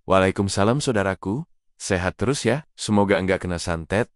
Waalaikumsalam saudaraku, sehat terus ya, semoga enggak kena santet,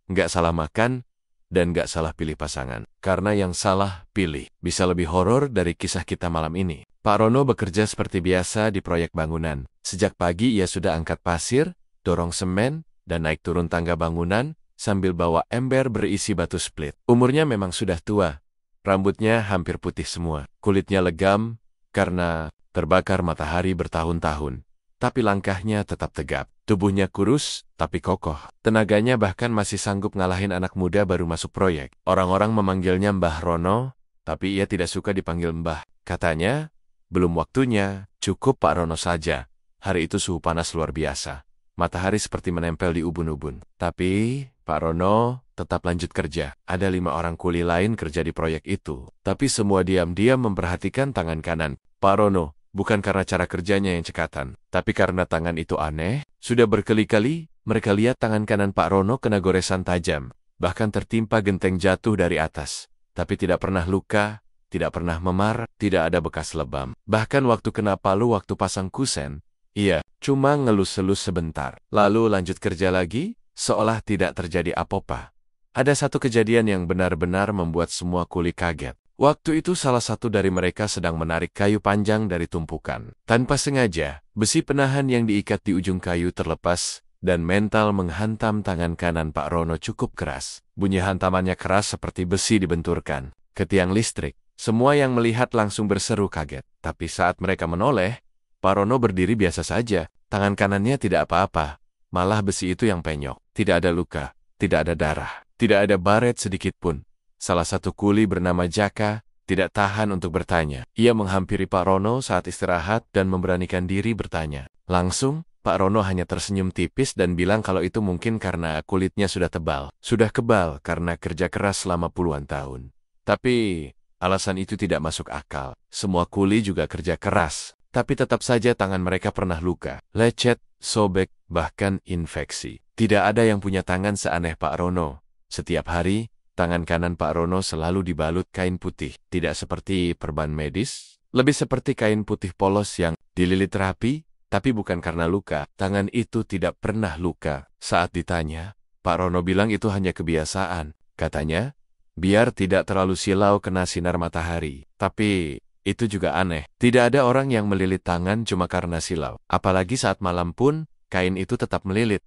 enggak salah makan, dan enggak salah pilih pasangan. Karena yang salah pilih bisa lebih horor dari kisah kita malam ini. Pak Rono bekerja seperti biasa di proyek bangunan. Sejak pagi ia sudah angkat pasir, dorong semen, dan naik turun tangga bangunan sambil bawa ember berisi batu split. Umurnya memang sudah tua, rambutnya hampir putih semua, kulitnya legam karena terbakar matahari bertahun-tahun. Tapi langkahnya tetap tegap. Tubuhnya kurus, tapi kokoh. Tenaganya bahkan masih sanggup ngalahin anak muda baru masuk proyek. Orang-orang memanggilnya Mbah Rono, tapi ia tidak suka dipanggil Mbah. Katanya, belum waktunya, cukup Pak Rono saja. Hari itu suhu panas luar biasa. Matahari seperti menempel di ubun-ubun. Tapi, Pak Rono tetap lanjut kerja. Ada 5 orang kuli lain kerja di proyek itu. Tapi semua diam-diam memperhatikan tangan kanan Pak Rono. Bukan karena cara kerjanya yang cekatan, tapi karena tangan itu aneh. Sudah berkali-kali mereka lihat tangan kanan Pak Rono kena goresan tajam, bahkan tertimpa genteng jatuh dari atas. Tapi tidak pernah luka, tidak pernah memar, tidak ada bekas lebam. Bahkan waktu kena palu waktu pasang kusen, iya, cuma ngelus-elus sebentar. Lalu lanjut kerja lagi, seolah tidak terjadi apa-apa. Ada satu kejadian yang benar-benar membuat semua kuli kaget. Waktu itu salah satu dari mereka sedang menarik kayu panjang dari tumpukan. Tanpa sengaja, besi penahan yang diikat di ujung kayu terlepas, dan mental menghantam tangan kanan Pak Rono cukup keras. Bunyi hantamannya keras seperti besi dibenturkan ke tiang listrik. Semua yang melihat langsung berseru kaget. Tapi saat mereka menoleh, Pak Rono berdiri biasa saja. Tangan kanannya tidak apa-apa. Malah besi itu yang penyok. Tidak ada luka, tidak ada darah, tidak ada baret sedikit pun. Salah satu kuli bernama Jaka tidak tahan untuk bertanya. Ia menghampiri Pak Rono saat istirahat dan memberanikan diri bertanya. Langsung, Pak Rono hanya tersenyum tipis dan bilang kalau itu mungkin karena kulitnya sudah tebal. Sudah kebal karena kerja keras selama puluhan tahun. Tapi, alasan itu tidak masuk akal. Semua kuli juga kerja keras. Tapi tetap saja tangan mereka pernah luka, lecet, sobek, bahkan infeksi. Tidak ada yang punya tangan seaneh Pak Rono. Setiap hari, tangan kanan Pak Rono selalu dibalut kain putih, tidak seperti perban medis, lebih seperti kain putih polos yang dililit rapi, tapi bukan karena luka. Tangan itu tidak pernah luka. Saat ditanya, Pak Rono bilang itu hanya kebiasaan. Katanya, biar tidak terlalu silau kena sinar matahari. Tapi, itu juga aneh. Tidak ada orang yang melilit tangan cuma karena silau. Apalagi saat malam pun, kain itu tetap melilit.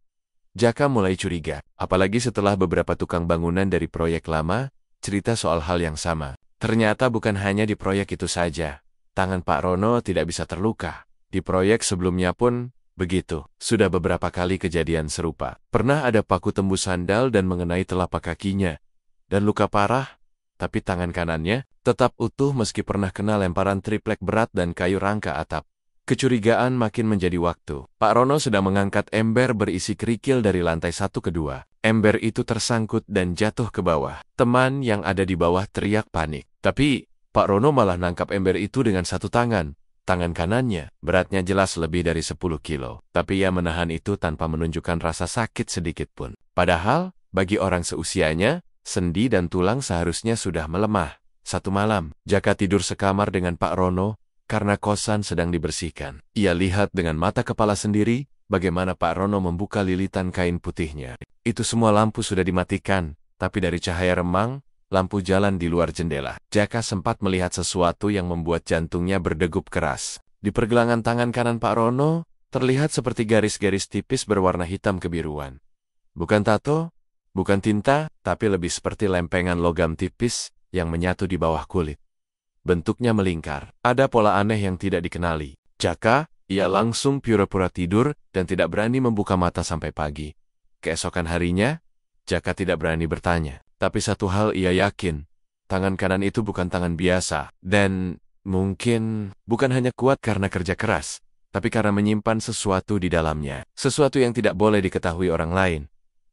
Jaka mulai curiga, apalagi setelah beberapa tukang bangunan dari proyek lama cerita soal hal yang sama. Ternyata bukan hanya di proyek itu saja. Tangan Pak Rono tidak bisa terluka. Di proyek sebelumnya pun begitu. Sudah beberapa kali kejadian serupa. Pernah ada paku tembus sandal dan mengenai telapak kakinya. Dan luka parah, tapi tangan kanannya tetap utuh meski pernah kena lemparan triplek berat dan kayu rangka atap. Kecurigaan makin menjadi waktu. Pak Rono sedang mengangkat ember berisi kerikil dari lantai 1 ke 2. Ember itu tersangkut dan jatuh ke bawah. Teman yang ada di bawah teriak panik. Tapi, Pak Rono malah nangkap ember itu dengan satu tangan. Tangan kanannya, beratnya jelas lebih dari 10 kilo. Tapi ia menahan itu tanpa menunjukkan rasa sakit sedikit pun. Padahal, bagi orang seusianya, sendi dan tulang seharusnya sudah melemah. Satu malam, Jaka tidur sekamar dengan Pak Rono, karena kosan sedang dibersihkan. Ia lihat dengan mata kepala sendiri bagaimana Pak Rono membuka lilitan kain putihnya. Itu semua lampu sudah dimatikan, tapi dari cahaya remang, lampu jalan di luar jendela. Jaka sempat melihat sesuatu yang membuat jantungnya berdegup keras. Di pergelangan tangan kanan Pak Rono, terlihat seperti garis-garis tipis berwarna hitam kebiruan. Bukan tato, bukan tinta, tapi lebih seperti lempengan logam tipis yang menyatu di bawah kulit. Bentuknya melingkar. Ada pola aneh yang tidak dikenali. Jaka, ia langsung pura-pura tidur dan tidak berani membuka mata sampai pagi. Keesokan harinya, Jaka tidak berani bertanya. Tapi satu hal ia yakin, tangan kanan itu bukan tangan biasa. Dan mungkin bukan hanya kuat karena kerja keras, tapi karena menyimpan sesuatu di dalamnya. Sesuatu yang tidak boleh diketahui orang lain.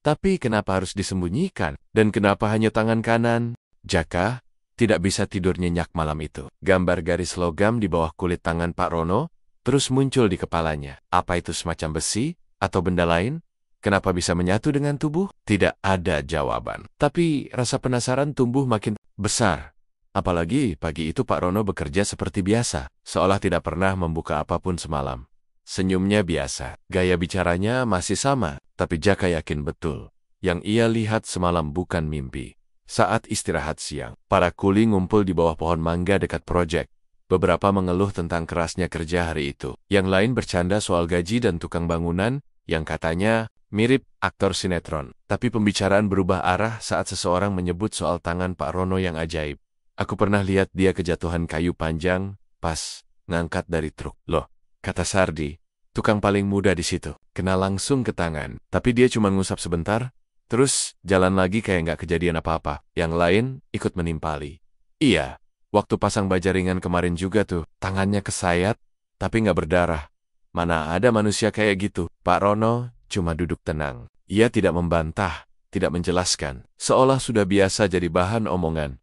Tapi kenapa harus disembunyikan? Dan kenapa hanya tangan kanan? Jaka tidak bisa tidur nyenyak malam itu. Gambar garis logam di bawah kulit tangan Pak Rono terus muncul di kepalanya. Apa itu semacam besi atau benda lain? Kenapa bisa menyatu dengan tubuh? Tidak ada jawaban. Tapi rasa penasaran tumbuh makin besar. Apalagi pagi itu Pak Rono bekerja seperti biasa, seolah tidak pernah membuka apapun semalam. Senyumnya biasa, gaya bicaranya masih sama, tapi Jaka yakin betul. Yang ia lihat semalam bukan mimpi. Saat istirahat siang, para kuli ngumpul di bawah pohon mangga dekat proyek. Beberapa mengeluh tentang kerasnya kerja hari itu. Yang lain bercanda soal gaji dan tukang bangunan, yang katanya mirip aktor sinetron. Tapi pembicaraan berubah arah saat seseorang menyebut soal tangan Pak Rono yang ajaib. Aku pernah lihat dia kejatuhan kayu panjang, pas ngangkat dari truk. Loh, kata Sardi, tukang paling muda di situ. Kena langsung ke tangan, tapi dia cuma ngusap sebentar, terus jalan lagi kayak nggak kejadian apa-apa. Yang lain ikut menimpali. Iya, waktu pasang baja ringan kemarin juga tuh, tangannya kesayat, tapi nggak berdarah. Mana ada manusia kayak gitu? Pak Rono cuma duduk tenang. Ia tidak membantah, tidak menjelaskan, seolah sudah biasa jadi bahan omongan.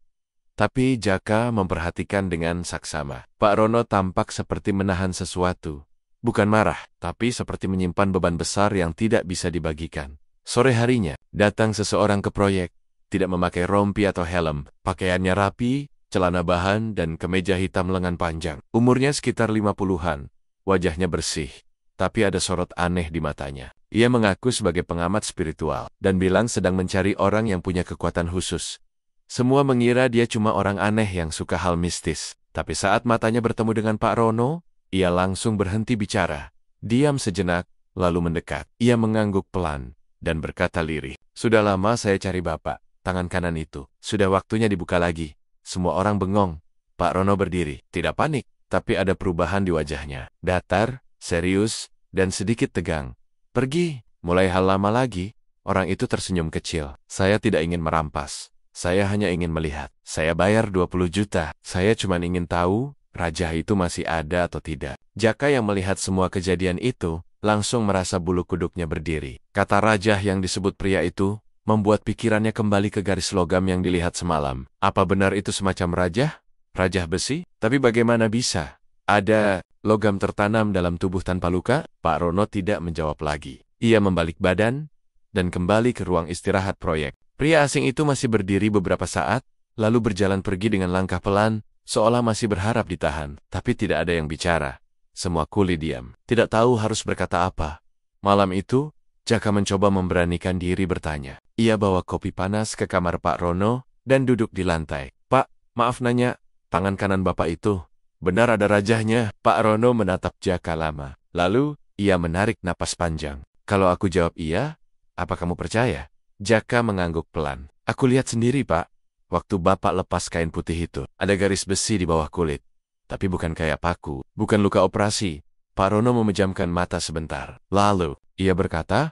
Tapi Jaka memperhatikan dengan saksama. Pak Rono tampak seperti menahan sesuatu. Bukan marah, tapi seperti menyimpan beban besar yang tidak bisa dibagikan. Sore harinya, datang seseorang ke proyek. Tidak memakai rompi atau helm, pakaiannya rapi, celana bahan, dan kemeja hitam lengan panjang. Umurnya sekitar 50-an, wajahnya bersih, tapi ada sorot aneh di matanya. Ia mengaku sebagai pengamat spiritual, dan bilang sedang mencari orang yang punya kekuatan khusus. Semua mengira dia cuma orang aneh yang suka hal mistis. Tapi saat matanya bertemu dengan Pak Rono, ia langsung berhenti bicara. Diam sejenak, lalu mendekat. Ia mengangguk pelan, dan berkata lirih. Sudah lama saya cari Bapak, tangan kanan itu. Sudah waktunya dibuka lagi. Semua orang bengong. Pak Rono berdiri, tidak panik, tapi ada perubahan di wajahnya. Datar, serius, dan sedikit tegang. Pergi, mulai hal lama lagi. Orang itu tersenyum kecil. Saya tidak ingin merampas. Saya hanya ingin melihat. Saya bayar 20 juta. Saya cuma ingin tahu, raja itu masih ada atau tidak. Jaka yang melihat semua kejadian itu, langsung merasa bulu kuduknya berdiri. Kata raja yang disebut pria itu, membuat pikirannya kembali ke garis logam yang dilihat semalam. Apa benar itu semacam raja? Raja besi? Tapi bagaimana bisa? Ada logam tertanam dalam tubuh tanpa luka? Pak Rono tidak menjawab lagi. Ia membalik badan, dan kembali ke ruang istirahat proyek. Pria asing itu masih berdiri beberapa saat, lalu berjalan pergi dengan langkah pelan, seolah masih berharap ditahan. Tapi tidak ada yang bicara. Semua kuli diam. Tidak tahu harus berkata apa. Malam itu, Jaka mencoba memberanikan diri bertanya. Ia bawa kopi panas ke kamar Pak Rono, dan duduk di lantai. Pak, maaf nanya, tangan kanan Bapak itu, benar ada rajahnya? Pak Rono menatap Jaka lama. Lalu, ia menarik napas panjang. Kalau aku jawab iya, apa kamu percaya? Jaka mengangguk pelan. Aku lihat sendiri, Pak. Waktu Bapak lepas kain putih itu, ada garis besi di bawah kulit. Tapi bukan kayak paku, bukan luka operasi. Pak Rono memejamkan mata sebentar. Lalu, ia berkata,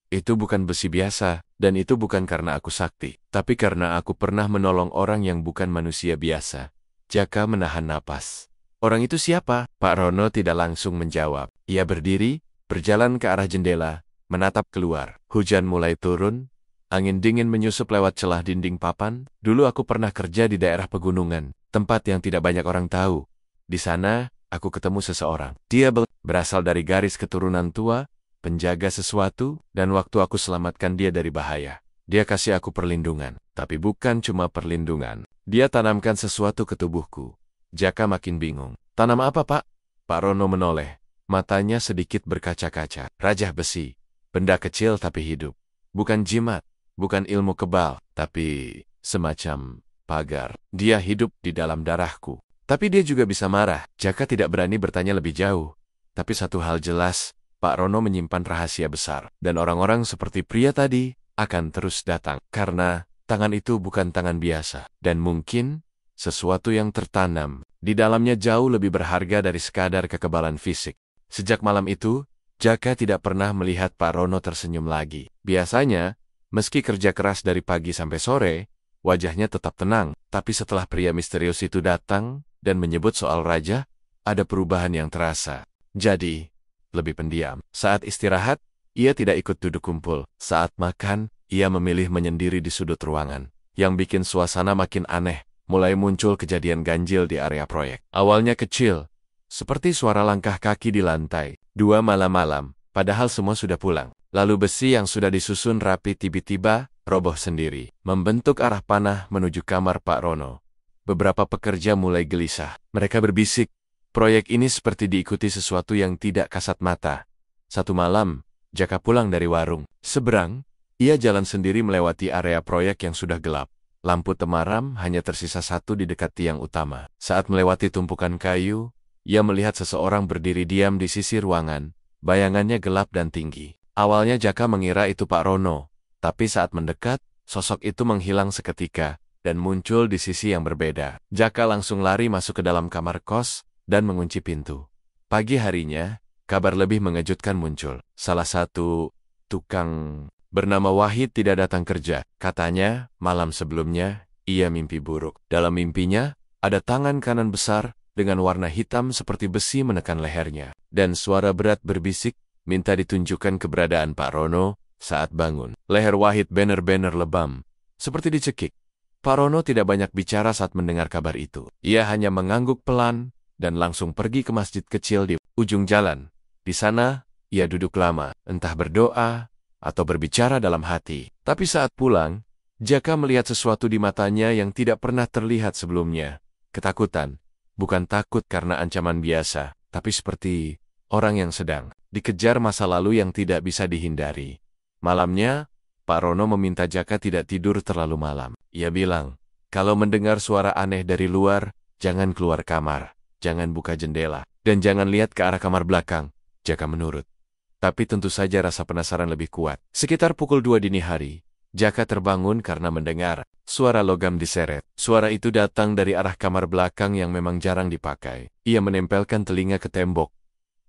itu bukan besi biasa, dan itu bukan karena aku sakti, tapi karena aku pernah menolong orang yang bukan manusia biasa. Jaka menahan napas. Orang itu siapa? Pak Rono tidak langsung menjawab. Ia berdiri, berjalan ke arah jendela, menatap keluar. Hujan mulai turun. Angin dingin menyusup lewat celah dinding papan. Dulu aku pernah kerja di daerah pegunungan, tempat yang tidak banyak orang tahu. Di sana, aku ketemu seseorang. Dia berasal dari garis keturunan tua, penjaga sesuatu, dan waktu aku selamatkan dia dari bahaya. Dia kasih aku perlindungan, tapi bukan cuma perlindungan. Dia tanamkan sesuatu ke tubuhku. Jaka makin bingung. Tanam apa, Pak? Pak Rono menoleh. Matanya sedikit berkaca-kaca. Rajah besi. Benda kecil tapi hidup. Bukan jimat. Bukan ilmu kebal, tapi semacam pagar. Dia hidup di dalam darahku. Tapi dia juga bisa marah. Jaka tidak berani bertanya lebih jauh. Tapi satu hal jelas, Pak Rono menyimpan rahasia besar. Dan orang-orang seperti pria tadi akan terus datang. Karena tangan itu bukan tangan biasa. Dan mungkin sesuatu yang tertanam di dalamnya jauh lebih berharga dari sekadar kekebalan fisik. Sejak malam itu, Jaka tidak pernah melihat Pak Rono tersenyum lagi. Biasanya, meski kerja keras dari pagi sampai sore, wajahnya tetap tenang. Tapi setelah pria misterius itu datang dan menyebut soal raja, ada perubahan yang terasa. Jadi, lebih pendiam. Saat istirahat, ia tidak ikut duduk kumpul. Saat makan, ia memilih menyendiri di sudut ruangan. Yang bikin suasana makin aneh, mulai muncul kejadian ganjil di area proyek. Awalnya kecil, seperti suara langkah kaki di lantai. 2 malam-malam, padahal semua sudah pulang. Lalu besi yang sudah disusun rapi tiba-tiba roboh sendiri, membentuk arah panah menuju kamar Pak Rono. Beberapa pekerja mulai gelisah. Mereka berbisik, Proyek ini seperti diikuti sesuatu yang tidak kasat mata. Satu malam, Jaka pulang dari warung. Seberang, ia jalan sendiri melewati area proyek yang sudah gelap. Lampu temaram hanya tersisa satu di dekat tiang utama. Saat melewati tumpukan kayu, ia melihat seseorang berdiri diam di sisi ruangan. Bayangannya gelap dan tinggi. Awalnya Jaka mengira itu Pak Rono, tapi saat mendekat, sosok itu menghilang seketika dan muncul di sisi yang berbeda. Jaka langsung lari masuk ke dalam kamar kos dan mengunci pintu. Pagi harinya, kabar lebih mengejutkan muncul. Salah satu tukang bernama Wahid tidak datang kerja. Katanya, malam sebelumnya, ia mimpi buruk. Dalam mimpinya, ada tangan kanan besar dengan warna hitam seperti besi menekan lehernya. Dan suara berat berbisik, minta ditunjukkan keberadaan Pak Rono saat bangun. Leher Wahid benar-benar lebam, seperti dicekik. Pak Rono tidak banyak bicara saat mendengar kabar itu. Ia hanya mengangguk pelan dan langsung pergi ke masjid kecil di ujung jalan. Di sana, ia duduk lama, entah berdoa atau berbicara dalam hati. Tapi saat pulang, Jaka melihat sesuatu di matanya yang tidak pernah terlihat sebelumnya. Ketakutan. Bukan takut karena ancaman biasa, tapi seperti orang yang sedang dikejar masa lalu yang tidak bisa dihindari. Malamnya, Pak Rono meminta Jaka tidak tidur terlalu malam. Ia bilang, kalau mendengar suara aneh dari luar, jangan keluar kamar, jangan buka jendela, dan jangan lihat ke arah kamar belakang. Jaka menurut. Tapi tentu saja rasa penasaran lebih kuat. Sekitar pukul 2 dini hari, Jaka terbangun karena mendengar suara logam diseret. Suara itu datang dari arah kamar belakang yang memang jarang dipakai. Ia menempelkan telinga ke tembok.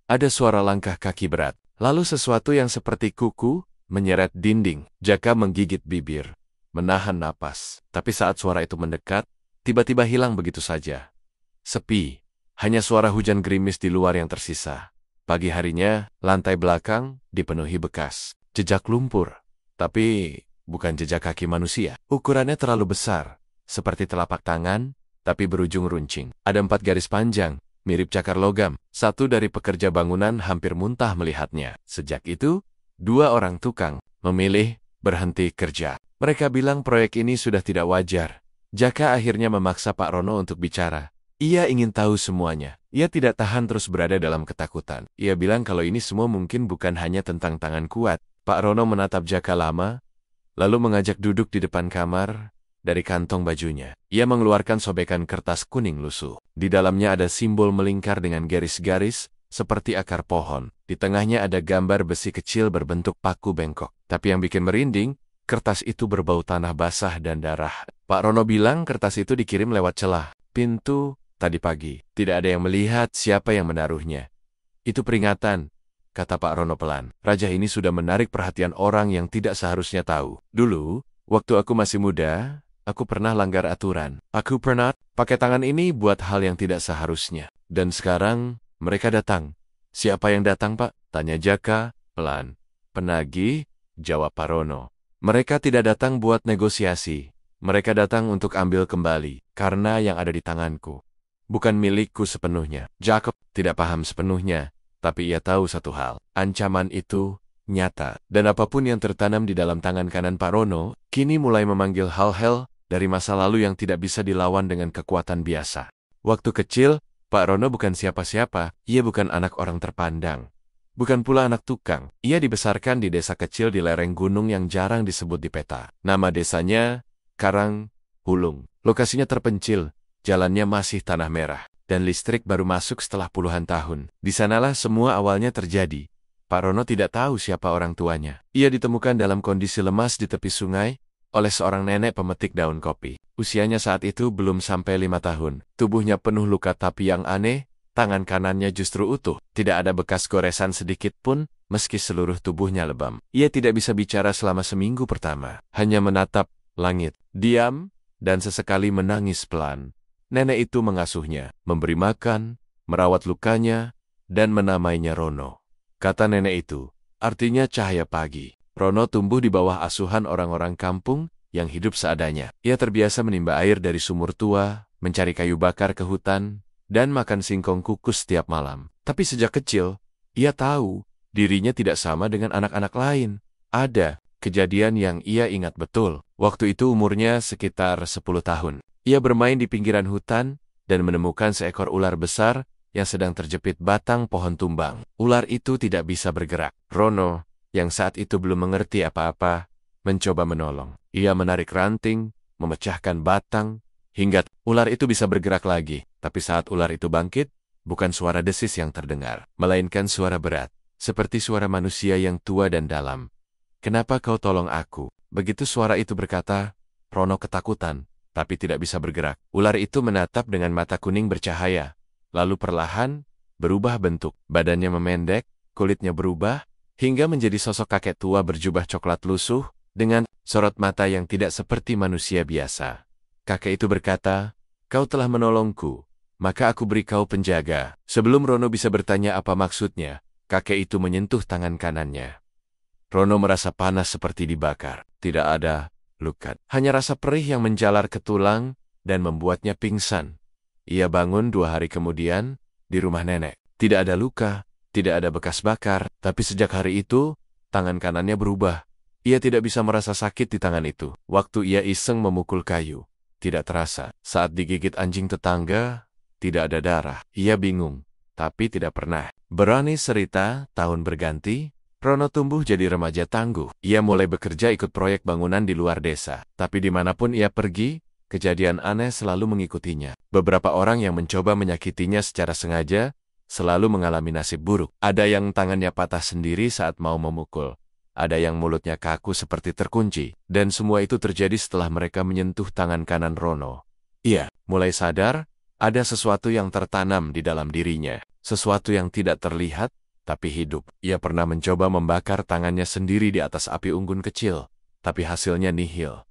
Ada suara langkah kaki berat. Lalu sesuatu yang seperti kuku menyeret dinding. Jaka menggigit bibir, menahan napas. Tapi saat suara itu mendekat, tiba-tiba hilang begitu saja. Sepi. Hanya suara hujan gerimis di luar yang tersisa. Pagi harinya, lantai belakang dipenuhi bekas jejak lumpur. Tapi bukan jejak kaki manusia. Ukurannya terlalu besar, seperti telapak tangan, tapi berujung runcing. Ada 4 garis panjang, mirip cakar logam. Satu dari pekerja bangunan hampir muntah melihatnya. Sejak itu, 2 orang tukang memilih berhenti kerja. Mereka bilang proyek ini sudah tidak wajar. Jaka akhirnya memaksa Pak Rono untuk bicara. Ia ingin tahu semuanya. Ia tidak tahan terus berada dalam ketakutan. Ia bilang kalau ini semua mungkin bukan hanya tentang tangan kuat. Pak Rono menatap Jaka lama, lalu mengajak duduk di depan kamar. Dari kantong bajunya, ia mengeluarkan sobekan kertas kuning lusuh. Di dalamnya ada simbol melingkar dengan garis-garis, seperti akar pohon. Di tengahnya ada gambar besi kecil berbentuk paku bengkok. Tapi yang bikin merinding, kertas itu berbau tanah basah dan darah. Pak Rono bilang kertas itu dikirim lewat celah pintu tadi pagi. Tidak ada yang melihat siapa yang menaruhnya. Itu peringatan, kata Pak Rono pelan. Raja ini sudah menarik perhatian orang yang tidak seharusnya tahu. Dulu, waktu aku masih muda, aku pernah langgar aturan. Aku pernah pakai tangan ini buat hal yang tidak seharusnya. Dan sekarang, mereka datang. Siapa yang datang, Pak? Tanya Jaka, pelan. Penagih, jawab Pak Rono. Mereka tidak datang buat negosiasi. Mereka datang untuk ambil kembali, karena yang ada di tanganku bukan milikku sepenuhnya. Jacob tidak paham sepenuhnya, tapi ia tahu satu hal. Ancaman itu nyata. Dan apapun yang tertanam di dalam tangan kanan Pak Rono, kini mulai memanggil hal-hal dari masa lalu yang tidak bisa dilawan dengan kekuatan biasa. Waktu kecil, Pak Rono bukan siapa-siapa. Ia bukan anak orang terpandang. Bukan pula anak tukang. Ia dibesarkan di desa kecil di lereng gunung yang jarang disebut di peta. Nama desanya Karang Hulung. Lokasinya terpencil. Jalannya masih tanah merah, dan listrik baru masuk setelah puluhan tahun. Di sanalah semua awalnya terjadi. Pak Rono tidak tahu siapa orang tuanya. Ia ditemukan dalam kondisi lemas di tepi sungai oleh seorang nenek pemetik daun kopi. Usianya saat itu belum sampai 5 tahun. Tubuhnya penuh luka tapi yang aneh, tangan kanannya justru utuh. Tidak ada bekas goresan sedikit pun, meski seluruh tubuhnya lebam. Ia tidak bisa bicara selama seminggu pertama. Hanya menatap langit, diam, dan sesekali menangis pelan. Nenek itu mengasuhnya, memberi makan, merawat lukanya, dan menamainya Rono. Kata nenek itu, artinya cahaya pagi. Rono tumbuh di bawah asuhan orang-orang kampung yang hidup seadanya. Ia terbiasa menimba air dari sumur tua, mencari kayu bakar ke hutan, dan makan singkong kukus setiap malam. Tapi sejak kecil, ia tahu dirinya tidak sama dengan anak-anak lain. Ada kejadian yang ia ingat betul. Waktu itu umurnya sekitar 10 tahun. Ia bermain di pinggiran hutan dan menemukan seekor ular besar yang sedang terjepit batang pohon tumbang. Ular itu tidak bisa bergerak. Rono, yang saat itu belum mengerti apa-apa, mencoba menolong. Ia menarik ranting, memecahkan batang, hingga ular itu bisa bergerak lagi. Tapi saat ular itu bangkit, bukan suara desis yang terdengar, melainkan suara berat, seperti suara manusia yang tua dan dalam. "Kenapa kau tolong aku?" Begitu suara itu berkata, Rono ketakutan, tapi tidak bisa bergerak. Ular itu menatap dengan mata kuning bercahaya, lalu perlahan berubah bentuk. Badannya memendek, kulitnya berubah, hingga menjadi sosok kakek tua berjubah coklat lusuh, dengan sorot mata yang tidak seperti manusia biasa. Kakek itu berkata, "Kau telah menolongku, maka aku beri kau penjaga." Sebelum Rono bisa bertanya apa maksudnya, kakek itu menyentuh tangan kanannya. Rono merasa panas seperti dibakar. Tidak ada luka, hanya rasa perih yang menjalar ke tulang dan membuatnya pingsan. Ia bangun 2 hari kemudian di rumah nenek. Tidak ada luka, tidak ada bekas bakar, tapi sejak hari itu, tangan kanannya berubah. Ia tidak bisa merasa sakit di tangan itu. Waktu ia iseng memukul kayu, tidak terasa. Saat digigit anjing tetangga, tidak ada darah. Ia bingung, tapi tidak pernah berani cerita. Tahun berganti, Rono tumbuh jadi remaja tangguh. Ia mulai bekerja ikut proyek bangunan di luar desa. Tapi dimanapun ia pergi, kejadian aneh selalu mengikutinya. Beberapa orang yang mencoba menyakitinya secara sengaja, selalu mengalami nasib buruk. Ada yang tangannya patah sendiri saat mau memukul. Ada yang mulutnya kaku seperti terkunci. Dan semua itu terjadi setelah mereka menyentuh tangan kanan Rono. Ia mulai sadar, ada sesuatu yang tertanam di dalam dirinya. Sesuatu yang tidak terlihat, tapi hidup. Ia pernah mencoba membakar tangannya sendiri di atas api unggun kecil, tapi hasilnya nihil.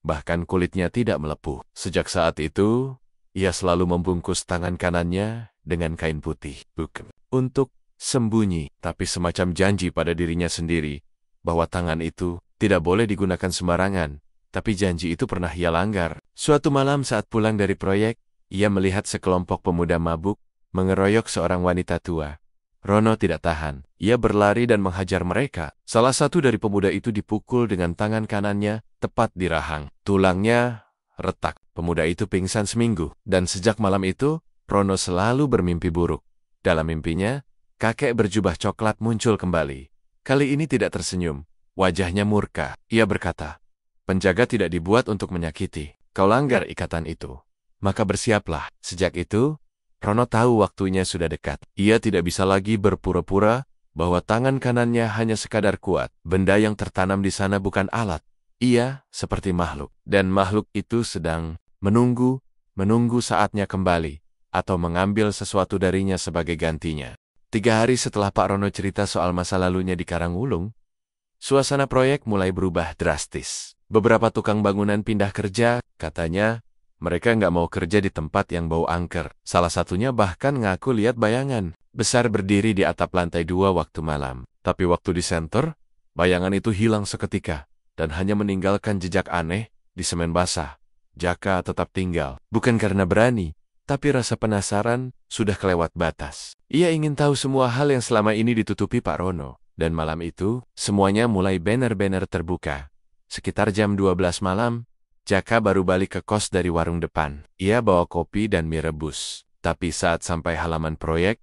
Bahkan kulitnya tidak melepuh. Sejak saat itu, ia selalu membungkus tangan kanannya dengan kain putih. Bukan untuk sembunyi, tapi semacam janji pada dirinya sendiri, bahwa tangan itu tidak boleh digunakan sembarangan. Tapi janji itu pernah ia langgar. Suatu malam saat pulang dari proyek, ia melihat sekelompok pemuda mabuk mengeroyok seorang wanita tua. Rono tidak tahan. Ia berlari dan menghajar mereka. Salah satu dari pemuda itu dipukul dengan tangan kanannya, tepat di rahang. Tulangnya retak. Pemuda itu pingsan seminggu. Dan sejak malam itu, Rono selalu bermimpi buruk. Dalam mimpinya, kakek berjubah coklat muncul kembali. Kali ini tidak tersenyum. Wajahnya murka. Ia berkata, "Penjaga tidak dibuat untuk menyakiti. Kau langgar ikatan itu. Maka bersiaplah." Sejak itu, Rono tahu waktunya sudah dekat. Ia tidak bisa lagi berpura-pura bahwa tangan kanannya hanya sekadar kuat. Benda yang tertanam di sana bukan alat. Ia seperti makhluk. Dan makhluk itu sedang menunggu saatnya kembali, atau mengambil sesuatu darinya sebagai gantinya. 3 hari setelah Pak Rono cerita soal masa lalunya di Karangwulung, suasana proyek mulai berubah drastis. Beberapa tukang bangunan pindah kerja, katanya. Mereka nggak mau kerja di tempat yang bau angker. Salah satunya bahkan ngaku lihat bayangan besar berdiri di atap lantai 2 waktu malam. Tapi waktu di senter, bayangan itu hilang seketika dan hanya meninggalkan jejak aneh di semen basah. Jaka tetap tinggal, bukan karena berani, tapi rasa penasaran sudah kelewat batas. Ia ingin tahu semua hal yang selama ini ditutupi Pak Rono. Dan malam itu, semuanya mulai banner-banner terbuka. Sekitar jam 12 malam, Jaka baru balik ke kos dari warung depan. Ia bawa kopi dan mie rebus. Tapi saat sampai halaman proyek,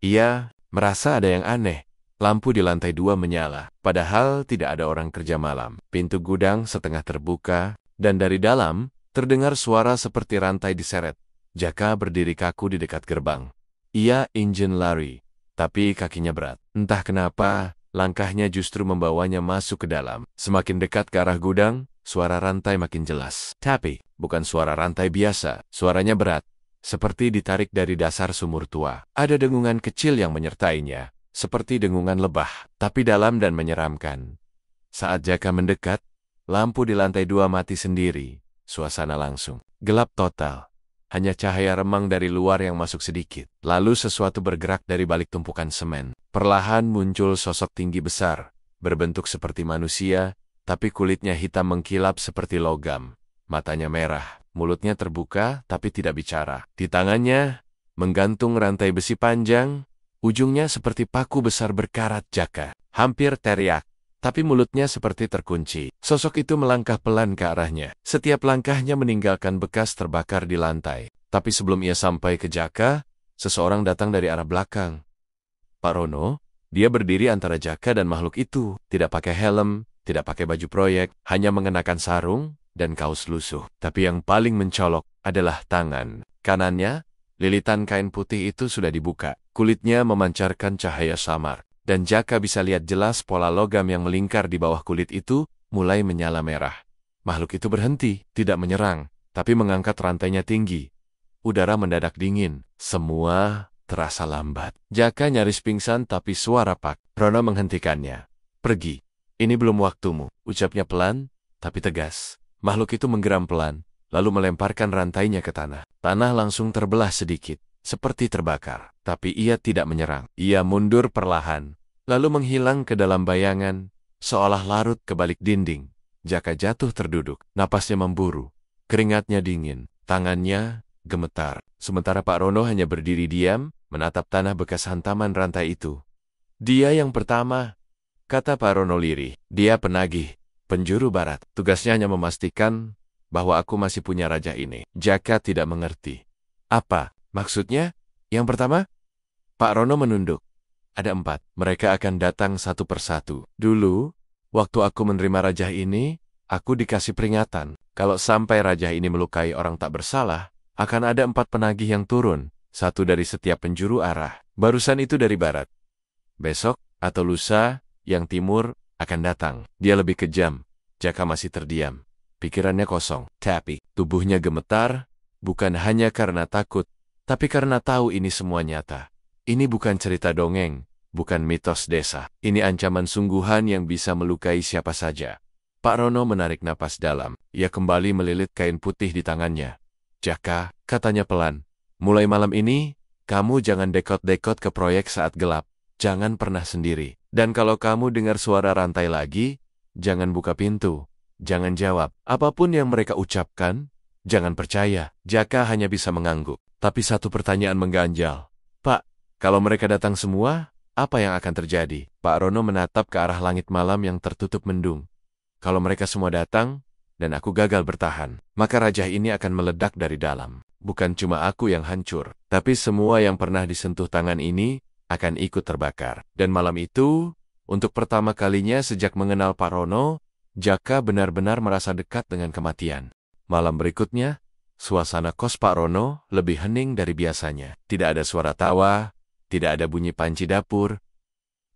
ia merasa ada yang aneh. Lampu di lantai 2 menyala, padahal tidak ada orang kerja malam. Pintu gudang setengah terbuka, dan dari dalam terdengar suara seperti rantai diseret. Jaka berdiri kaku di dekat gerbang. Ia ingin lari, tapi kakinya berat. Entah kenapa, langkahnya justru membawanya masuk ke dalam. Semakin dekat ke arah gudang, suara rantai makin jelas. Tapi, bukan suara rantai biasa. Suaranya berat, seperti ditarik dari dasar sumur tua. Ada dengungan kecil yang menyertainya, seperti dengungan lebah, tapi dalam dan menyeramkan. Saat Jaka mendekat, lampu di lantai 2 mati sendiri. Suasana langsung gelap total. Hanya cahaya remang dari luar yang masuk sedikit. Lalu sesuatu bergerak dari balik tumpukan semen. Perlahan muncul sosok tinggi besar, berbentuk seperti manusia, tapi kulitnya hitam mengkilap seperti logam. Matanya merah, mulutnya terbuka tapi tidak bicara. Di tangannya, menggantung rantai besi panjang, ujungnya seperti paku besar berkarat. Jaka hampir teriak, tapi mulutnya seperti terkunci. Sosok itu melangkah pelan ke arahnya. Setiap langkahnya meninggalkan bekas terbakar di lantai. Tapi sebelum ia sampai ke Jaka, seseorang datang dari arah belakang. Pak Rono, dia berdiri antara Jaka dan makhluk itu. Tidak pakai helm, tidak pakai baju proyek, hanya mengenakan sarung dan kaos lusuh. Tapi yang paling mencolok adalah tangan kanannya. Lilitan kain putih itu sudah dibuka. Kulitnya memancarkan cahaya samar. Dan Jaka bisa lihat jelas pola logam yang melingkar di bawah kulit itu mulai menyala merah. Makhluk itu berhenti, tidak menyerang, tapi mengangkat rantainya tinggi. Udara mendadak dingin. Semua terasa lambat. Jaka nyaris pingsan tapi suara Pak Rono menghentikannya. Pergi. Ini belum waktumu. Ucapnya pelan, tapi tegas. Makhluk itu menggeram pelan, lalu melemparkan rantainya ke tanah. Tanah langsung terbelah sedikit, seperti terbakar. Tapi ia tidak menyerang. Ia mundur perlahan, lalu menghilang ke dalam bayangan, seolah larut ke balik dinding. Jaka jatuh terduduk, napasnya memburu, keringatnya dingin, tangannya gemetar. Sementara Pak Rono hanya berdiri diam, menatap tanah bekas hantaman rantai itu. Dia yang pertama, kata Pak Rono lirih. Dia penagih, penjuru barat. Tugasnya hanya memastikan bahwa aku masih punya raja ini. Jaka tidak mengerti. Apa maksudnya? Yang pertama? Pak Rono menunduk. Ada 4. Mereka akan datang satu persatu. Dulu, waktu aku menerima raja ini, aku dikasih peringatan. Kalau sampai raja ini melukai orang tak bersalah, akan ada 4 penagih yang turun, 1 dari setiap penjuru arah. Barusan itu dari barat. Besok, atau lusa, yang timur, akan datang. Dia lebih kejam. Jaka masih terdiam. Pikirannya kosong. Tapi, tubuhnya gemetar, bukan hanya karena takut, tapi karena tahu ini semua nyata. Ini bukan cerita dongeng, bukan mitos desa. Ini ancaman sungguhan yang bisa melukai siapa saja. Pak Rono menarik napas dalam. Ia kembali melilit kain putih di tangannya. Jaka, katanya pelan, mulai malam ini, kamu jangan dekot-dekot ke proyek saat gelap. Jangan pernah sendiri. Dan kalau kamu dengar suara rantai lagi, jangan buka pintu. Jangan jawab. Apapun yang mereka ucapkan, jangan percaya. Jaka hanya bisa mengangguk. Tapi satu pertanyaan mengganjal. Pak, kalau mereka datang semua, apa yang akan terjadi? Pak Rono menatap ke arah langit malam yang tertutup mendung. Kalau mereka semua datang, dan aku gagal bertahan, maka raja ini akan meledak dari dalam. Bukan cuma aku yang hancur, tapi semua yang pernah disentuh tangan ini akan ikut terbakar. Dan malam itu, untuk pertama kalinya sejak mengenal Pak Rono, Jaka benar-benar merasa dekat dengan kematian. Malam berikutnya, suasana kos Pak Rono lebih hening dari biasanya. Tidak ada suara tawa, tidak ada bunyi panci dapur,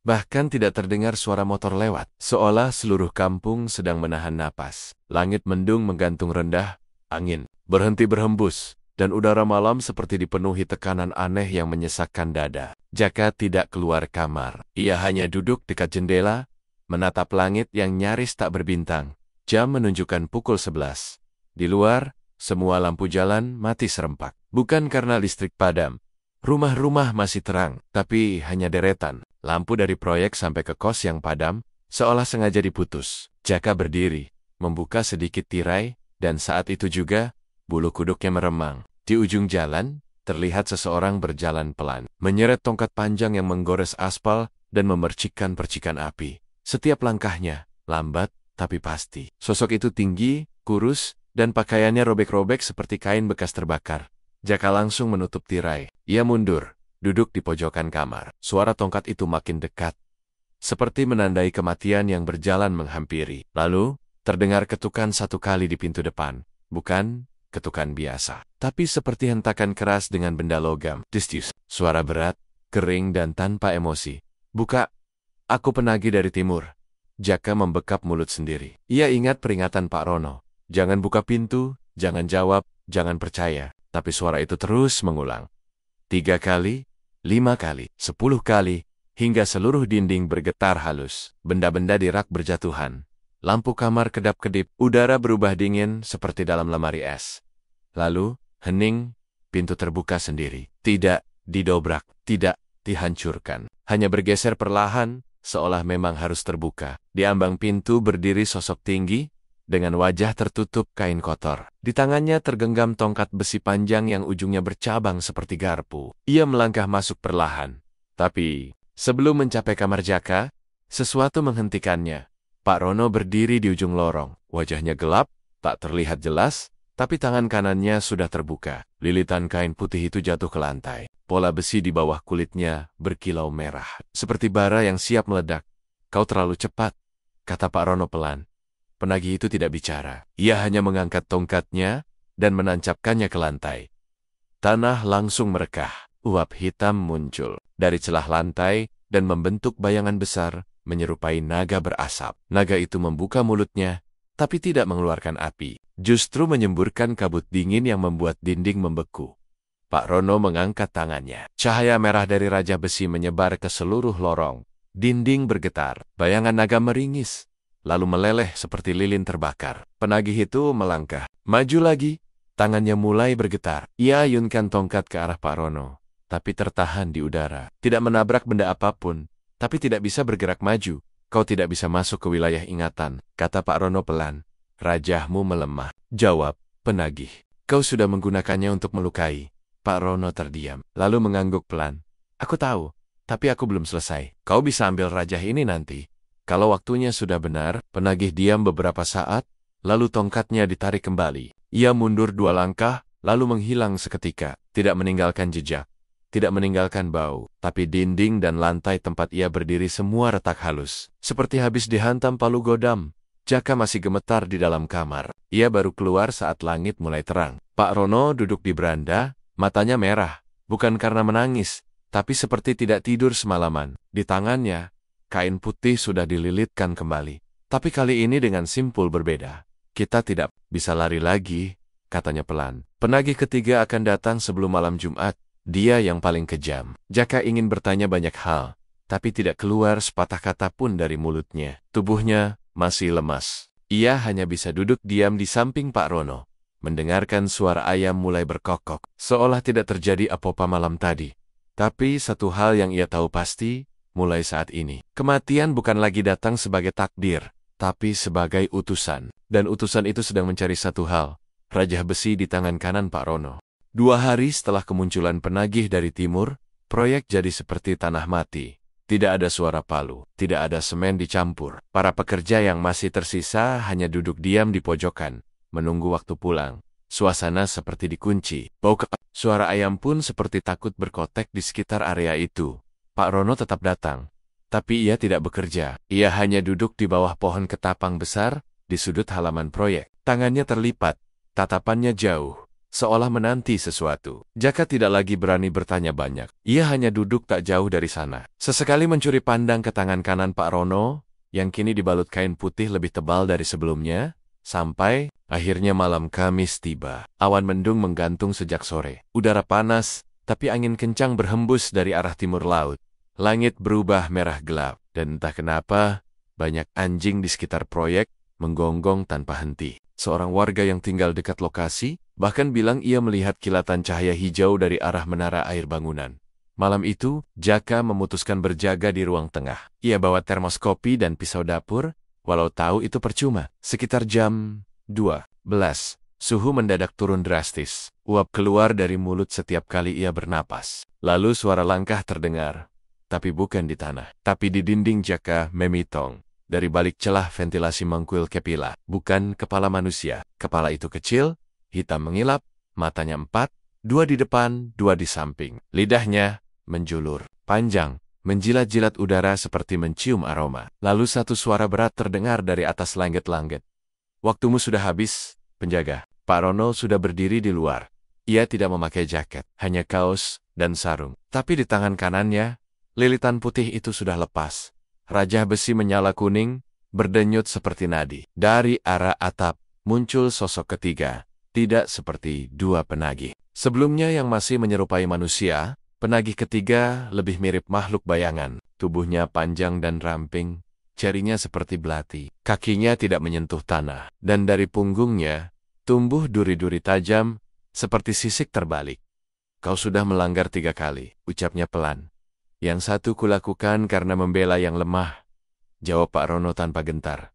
bahkan tidak terdengar suara motor lewat, seolah seluruh kampung sedang menahan napas. Langit mendung menggantung rendah, angin berhenti berhembus, dan udara malam seperti dipenuhi tekanan aneh yang menyesakkan dada. Jaka tidak keluar kamar. Ia hanya duduk dekat jendela, menatap langit yang nyaris tak berbintang. Jam menunjukkan pukul 11. Di luar, semua lampu jalan mati serempak. Bukan karena listrik padam. Rumah-rumah masih terang, tapi hanya deretan. Lampu dari proyek sampai ke kos yang padam, seolah sengaja diputus. Jaka berdiri, membuka sedikit tirai, dan saat itu juga, bulu kuduknya meremang. Di ujung jalan, terlihat seseorang berjalan pelan, menyeret tongkat panjang yang menggores aspal dan memercikkan percikan api. Setiap langkahnya, lambat tapi pasti. Sosok itu tinggi, kurus, dan pakaiannya robek-robek seperti kain bekas terbakar. Jaka langsung menutup tirai. Ia mundur, duduk di pojokan kamar. Suara tongkat itu makin dekat, seperti menandai kematian yang berjalan menghampiri. Lalu, terdengar ketukan 1 kali di pintu depan. Bukan ketukan biasa, tapi seperti hentakan keras dengan benda logam. Distis. Suara berat, kering dan tanpa emosi. Buka. Aku penagih dari timur. Jaka membekap mulut sendiri. Ia ingat peringatan Pak Rono. Jangan buka pintu, jangan jawab, jangan percaya. Tapi suara itu terus mengulang. 3 kali, 5 kali, 10 kali, hingga seluruh dinding bergetar halus. Benda-benda di rak berjatuhan. Lampu kamar kedap-kedip, udara berubah dingin seperti dalam lemari es. Lalu, hening, pintu terbuka sendiri. Tidak didobrak, tidak dihancurkan. Hanya bergeser perlahan, seolah memang harus terbuka. Di ambang pintu berdiri sosok tinggi, dengan wajah tertutup kain kotor. Di tangannya tergenggam tongkat besi panjang yang ujungnya bercabang seperti garpu. Ia melangkah masuk perlahan. Tapi, sebelum mencapai kamar Jaka, sesuatu menghentikannya. Pak Rono berdiri di ujung lorong. Wajahnya gelap, tak terlihat jelas, tapi tangan kanannya sudah terbuka. Lilitan kain putih itu jatuh ke lantai. Pola besi di bawah kulitnya berkilau merah, seperti bara yang siap meledak. Kau terlalu cepat, kata Pak Rono pelan. Penagih itu tidak bicara. Ia hanya mengangkat tongkatnya dan menancapkannya ke lantai. Tanah langsung merekah. Uap hitam muncul dari celah lantai dan membentuk bayangan besar menyerupai naga berasap. Naga itu membuka mulutnya, tapi tidak mengeluarkan api. Justru menyemburkan kabut dingin yang membuat dinding membeku. Pak Rono mengangkat tangannya. Cahaya merah dari Raja Besi menyebar ke seluruh lorong. Dinding bergetar. Bayangan naga meringis, lalu meleleh seperti lilin terbakar. Penagih itu melangkah. Maju lagi. Tangannya mulai bergetar. Ia ayunkan tongkat ke arah Pak Rono, tapi tertahan di udara. Tidak menabrak benda apapun, tapi tidak bisa bergerak maju. Kau tidak bisa masuk ke wilayah ingatan, kata Pak Rono pelan. Rajahmu melemah, jawab penagih. Kau sudah menggunakannya untuk melukai. Pak Rono terdiam, lalu mengangguk pelan. Aku tahu, tapi aku belum selesai. Kau bisa ambil rajah ini nanti. Kalau waktunya sudah benar. Penagih diam beberapa saat, lalu tongkatnya ditarik kembali. Ia mundur 2 langkah, lalu menghilang seketika, tidak meninggalkan jejak. Tidak meninggalkan bau, tapi dinding dan lantai tempat ia berdiri semua retak halus. Seperti habis dihantam palu godam. Jaka masih gemetar di dalam kamar. Ia baru keluar saat langit mulai terang. Pak Rono duduk di beranda, matanya merah. Bukan karena menangis, tapi seperti tidak tidur semalaman. Di tangannya, kain putih sudah dililitkan kembali. Tapi kali ini dengan simpul berbeda. Kita tidak bisa lari lagi, katanya pelan. Penagih ketiga akan datang sebelum malam Jumat. Dia yang paling kejam. Jaka ingin bertanya banyak hal, tapi tidak keluar sepatah kata pun dari mulutnya. Tubuhnya masih lemas. Ia hanya bisa duduk diam di samping Pak Rono, mendengarkan suara ayam mulai berkokok, seolah tidak terjadi apa-apa malam tadi. Tapi satu hal yang ia tahu pasti, mulai saat ini, kematian bukan lagi datang sebagai takdir, tapi sebagai utusan. Dan utusan itu sedang mencari satu hal, Raja Besi di tangan kanan Pak Rono. 2 hari setelah kemunculan penagih dari timur, proyek jadi seperti tanah mati. Tidak ada suara palu, tidak ada semen dicampur. Para pekerja yang masih tersisa hanya duduk diam di pojokan, menunggu waktu pulang. Suasana seperti dikunci. Suara ayam pun seperti takut berkotek di sekitar area itu. Pak Rono tetap datang, tapi ia tidak bekerja. Ia hanya duduk di bawah pohon ketapang besar, di sudut halaman proyek. Tangannya terlipat, tatapannya jauh, seolah menanti sesuatu. Jaka tidak lagi berani bertanya banyak. Ia hanya duduk tak jauh dari sana. Sesekali mencuri pandang ke tangan kanan Pak Rono, yang kini dibalut kain putih lebih tebal dari sebelumnya, sampai akhirnya malam Kamis tiba. Awan mendung menggantung sejak sore. Udara panas, tapi angin kencang berhembus dari arah timur laut. Langit berubah merah gelap, dan entah kenapa, banyak anjing di sekitar proyek menggonggong tanpa henti. Seorang warga yang tinggal dekat lokasi bahkan bilang ia melihat kilatan cahaya hijau dari arah menara air bangunan. Malam itu, Jaka memutuskan berjaga di ruang tengah. Ia bawa termos kopi dan pisau dapur, walau tahu itu percuma. Sekitar jam 12, suhu mendadak turun drastis. Uap keluar dari mulut setiap kali ia bernapas. Lalu suara langkah terdengar, tapi bukan di tanah, tapi di dinding. Jaka memitong. Dari balik celah ventilasi mengkuil kepila, bukan kepala manusia. Kepala itu kecil, hitam mengilap, matanya 4, 2 di depan, 2 di samping. Lidahnya menjulur, panjang, menjilat-jilat udara seperti mencium aroma. Lalu satu suara berat terdengar dari atas langit-langit. Waktumu sudah habis, penjaga. Pak Rono sudah berdiri di luar. Ia tidak memakai jaket, hanya kaos dan sarung. Tapi di tangan kanannya, lilitan putih itu sudah lepas. Raja Besi menyala kuning, berdenyut seperti nadi. Dari arah atap, muncul sosok ketiga, tidak seperti 2 penagih sebelumnya yang masih menyerupai manusia. Penagih ketiga lebih mirip makhluk bayangan. Tubuhnya panjang dan ramping, jarinya seperti belati. Kakinya tidak menyentuh tanah, dan dari punggungnya tumbuh duri-duri tajam, seperti sisik terbalik. Kau sudah melanggar 3 kali, ucapnya pelan. Yang satu kulakukan karena membela yang lemah, jawab Pak Rono tanpa gentar.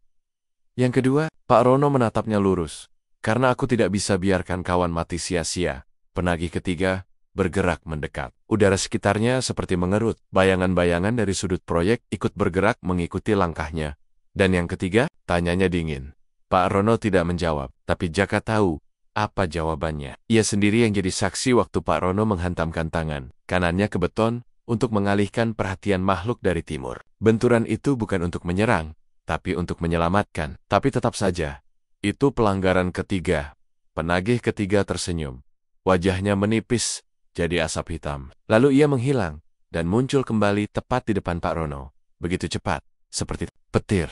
Yang kedua, Pak Rono menatapnya lurus. Karena aku tidak bisa biarkan kawan mati sia-sia. Penagih ketiga bergerak mendekat. Udara sekitarnya seperti mengerut. Bayangan-bayangan dari sudut proyek ikut bergerak mengikuti langkahnya. Dan yang ketiga, tanyanya dingin. Pak Rono tidak menjawab, tapi Jaka tahu Apa jawabannya? Ia sendiri yang jadi saksi waktu Pak Rono menghantamkan tangan kanannya ke beton untuk mengalihkan perhatian makhluk dari timur. Benturan itu bukan untuk menyerang, tapi untuk menyelamatkan. Tapi tetap saja, itu pelanggaran ketiga. Penagih ketiga tersenyum. Wajahnya menipis, jadi asap hitam. Lalu ia menghilang, dan muncul kembali tepat di depan Pak Rono. Begitu cepat, seperti petir.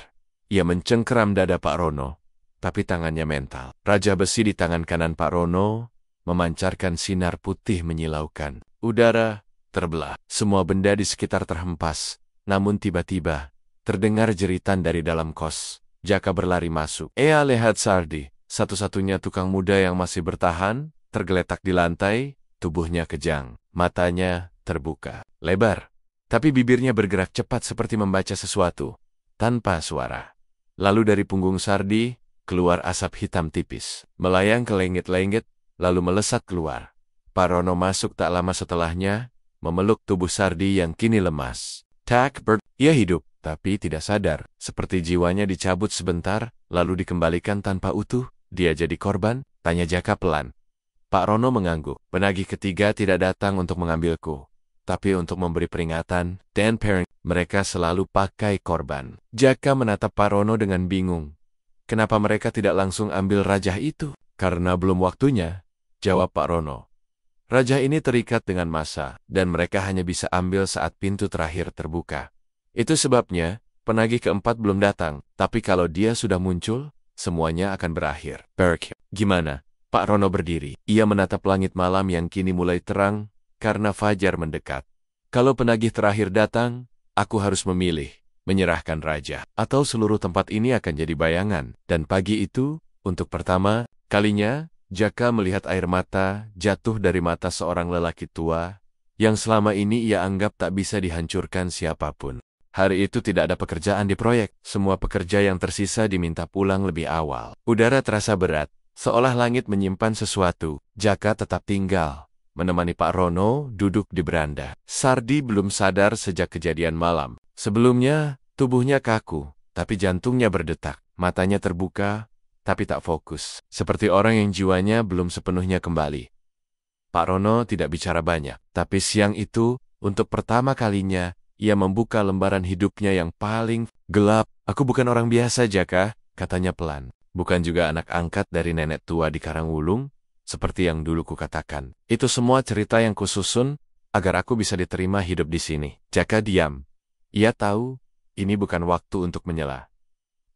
Ia mencengkeram dada Pak Rono, tapi tangannya mental. Raja besi di tangan kanan Pak Rono memancarkan sinar putih menyilaukan. Udara terbelah. Semua benda di sekitar terhempas. Namun tiba-tiba, terdengar jeritan dari dalam kos. Jaka berlari masuk. Lihat Sardi, satu-satunya tukang muda yang masih bertahan, tergeletak di lantai, tubuhnya kejang. Matanya terbuka, lebar. Tapi bibirnya bergerak cepat seperti membaca sesuatu, tanpa suara. Lalu dari punggung Sardi, keluar asap hitam tipis, melayang ke lenggit-lenggit, lalu melesat keluar. Pak Rono masuk tak lama setelahnya, memeluk tubuh Sardi yang kini lemas. Bert, ia hidup, tapi tidak sadar, seperti jiwanya dicabut sebentar, lalu dikembalikan tanpa utuh. Dia jadi korban? Tanya Jaka pelan. Pak Rono mengangguk. Penagih ketiga tidak datang untuk mengambilku, tapi untuk memberi peringatan. Dan parent, mereka selalu pakai korban. Jaka menatap Pak Rono dengan bingung. Kenapa mereka tidak langsung ambil rajah itu? Karena belum waktunya, jawab Pak Rono. Rajah ini terikat dengan masa, dan mereka hanya bisa ambil saat pintu terakhir terbuka. Itu sebabnya, penagih keempat belum datang, tapi kalau dia sudah muncul, semuanya akan berakhir. Berk, gimana? Pak Rono berdiri. Ia menatap langit malam yang kini mulai terang, karena fajar mendekat. Kalau penagih terakhir datang, aku harus memilih, menyerahkan raja, atau seluruh tempat ini akan jadi bayangan. Dan pagi itu, untuk pertama kalinya, Jaka melihat air mata jatuh dari mata seorang lelaki tua, yang selama ini ia anggap tak bisa dihancurkan siapapun. Hari itu tidak ada pekerjaan di proyek, semua pekerja yang tersisa diminta pulang lebih awal. Udara terasa berat, seolah langit menyimpan sesuatu. Jaka tetap tinggal, menemani Pak Rono duduk di beranda. Sardi belum sadar sejak kejadian malam. Sebelumnya, tubuhnya kaku, tapi jantungnya berdetak. Matanya terbuka, tapi tak fokus. Seperti orang yang jiwanya belum sepenuhnya kembali. Pak Rono tidak bicara banyak, tapi siang itu, untuk pertama kalinya, ia membuka lembaran hidupnya yang paling gelap. Aku bukan orang biasa, Jaka, katanya pelan. Bukan juga anak angkat dari nenek tua di Karangwulung, seperti yang dulu kukatakan. Itu semua cerita yang kususun, agar aku bisa diterima hidup di sini. Jaka diam. Ia tahu, ini bukan waktu untuk menyela.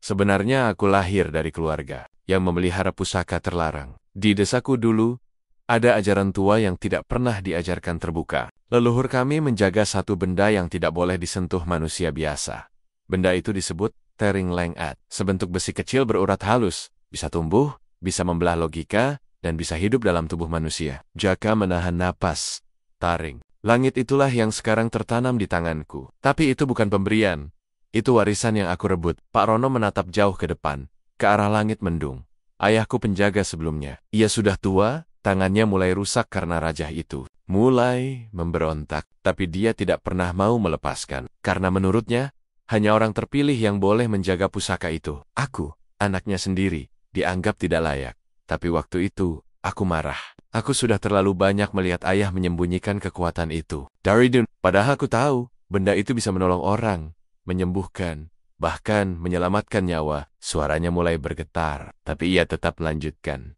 Sebenarnya aku lahir dari keluarga yang memelihara pusaka terlarang. Di desaku dulu, ada ajaran tua yang tidak pernah diajarkan terbuka. Leluhur kami menjaga satu benda yang tidak boleh disentuh manusia biasa. Benda itu disebut Tering Lengat. Sebentuk besi kecil berurat halus, bisa tumbuh, bisa membelah logika, dan bisa hidup dalam tubuh manusia. Jaka menahan napas. Taring. Langit itulah yang sekarang tertanam di tanganku. Tapi itu bukan pemberian. Itu warisan yang aku rebut. Pak Rono menatap jauh ke depan, ke arah langit mendung. Ayahku penjaga sebelumnya. Ia sudah tua, tangannya mulai rusak karena rajah itu. Mulai memberontak, tapi dia tidak pernah mau melepaskan. Karena menurutnya, hanya orang terpilih yang boleh menjaga pusaka itu. Aku, anaknya sendiri, dianggap tidak layak. Tapi waktu itu, aku marah. Aku sudah terlalu banyak melihat ayah menyembunyikan kekuatan itu. Dari dulu, padahal aku tahu, benda itu bisa menolong orang, menyembuhkan, bahkan menyelamatkan nyawa. Suaranya mulai bergetar, tapi ia tetap melanjutkan.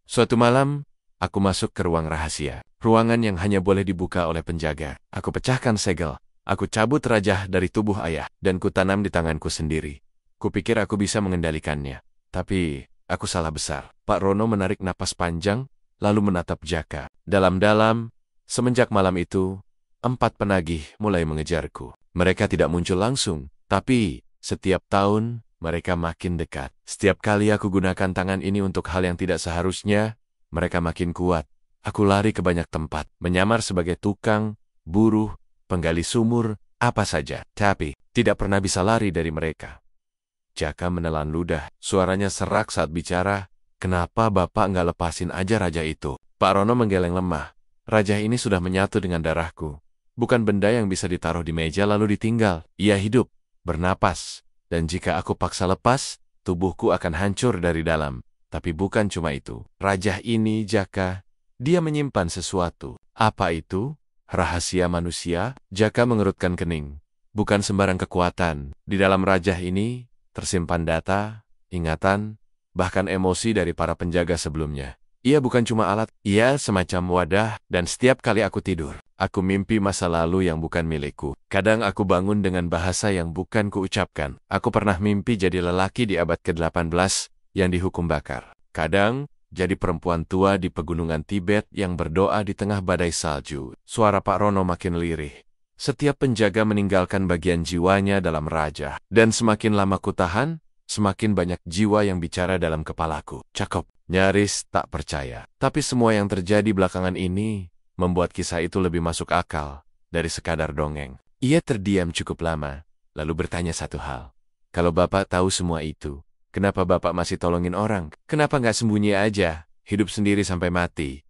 Suatu malam, aku masuk ke ruang rahasia. Ruangan yang hanya boleh dibuka oleh penjaga. Aku pecahkan segel. Aku cabut rajah dari tubuh ayah, dan kutanam di tanganku sendiri. Kupikir aku bisa mengendalikannya. Tapi, aku salah besar. Pak Rono menarik napas panjang, lalu menatap Jaka. Dalam-dalam, semenjak malam itu, 4 penagih mulai mengejarku. Mereka tidak muncul langsung, tapi setiap tahun mereka makin dekat. Setiap kali aku gunakan tangan ini untuk hal yang tidak seharusnya, mereka makin kuat. Aku lari ke banyak tempat, menyamar sebagai tukang, buruh, penggali sumur, apa saja. Tapi, tidak pernah bisa lari dari mereka. Jaka menelan ludah, suaranya serak saat bicara. Kenapa Bapak nggak lepasin aja raja itu? Pak Rono menggeleng lemah. Raja ini sudah menyatu dengan darahku. Bukan benda yang bisa ditaruh di meja lalu ditinggal. Ia hidup, bernapas, dan jika aku paksa lepas, tubuhku akan hancur dari dalam. Tapi bukan cuma itu. Raja ini, Jaka, dia menyimpan sesuatu. Apa itu? Rahasia manusia? Jaka mengerutkan kening. Bukan sembarang kekuatan. Di dalam raja ini tersimpan data, ingatan, bahkan emosi dari para penjaga sebelumnya. Ia bukan cuma alat, ia semacam wadah, dan setiap kali aku tidur, aku mimpi masa lalu yang bukan milikku. Kadang aku bangun dengan bahasa yang bukan kuucapkan. Aku pernah mimpi jadi lelaki di abad ke-18 yang dihukum bakar. Kadang, jadi perempuan tua di pegunungan Tibet yang berdoa di tengah badai salju. Suara Pak Rono makin lirih. Setiap penjaga meninggalkan bagian jiwanya dalam raja. Dan semakin lama kutahan, semakin banyak jiwa yang bicara dalam kepalaku. Cakep. Nyaris tak percaya. Tapi semua yang terjadi belakangan ini membuat kisah itu lebih masuk akal dari sekadar dongeng. Ia terdiam cukup lama, lalu bertanya satu hal. Kalau Bapak tahu semua itu, kenapa Bapak masih tolongin orang? Kenapa nggak sembunyi aja, hidup sendiri sampai mati?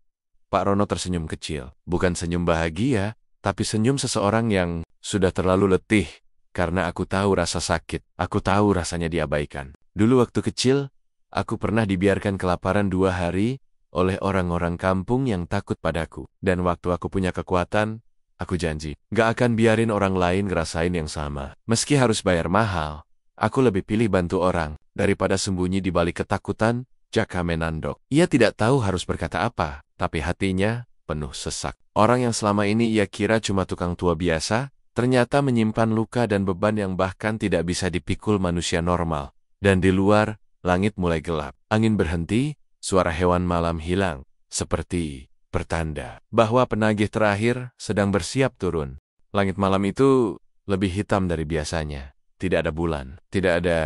Pak Rono tersenyum kecil. Bukan senyum bahagia, tapi senyum seseorang yang sudah terlalu letih. Karena aku tahu rasa sakit, aku tahu rasanya diabaikan. Dulu waktu kecil, aku pernah dibiarkan kelaparan 2 hari oleh orang-orang kampung yang takut padaku. Dan waktu aku punya kekuatan, aku janji, gak akan biarin orang lain ngerasain yang sama. Meski harus bayar mahal, aku lebih pilih bantu orang daripada sembunyi di balik ketakutan. Jaka menandok. Ia tidak tahu harus berkata apa, tapi hatinya penuh sesak. Orang yang selama ini ia kira cuma tukang tua biasa, ternyata menyimpan luka dan beban yang bahkan tidak bisa dipikul manusia normal. Dan di luar, langit mulai gelap. Angin berhenti, suara hewan malam hilang, seperti pertanda bahwa penagih terakhir sedang bersiap turun. Langit malam itu lebih hitam dari biasanya. Tidak ada bulan, tidak ada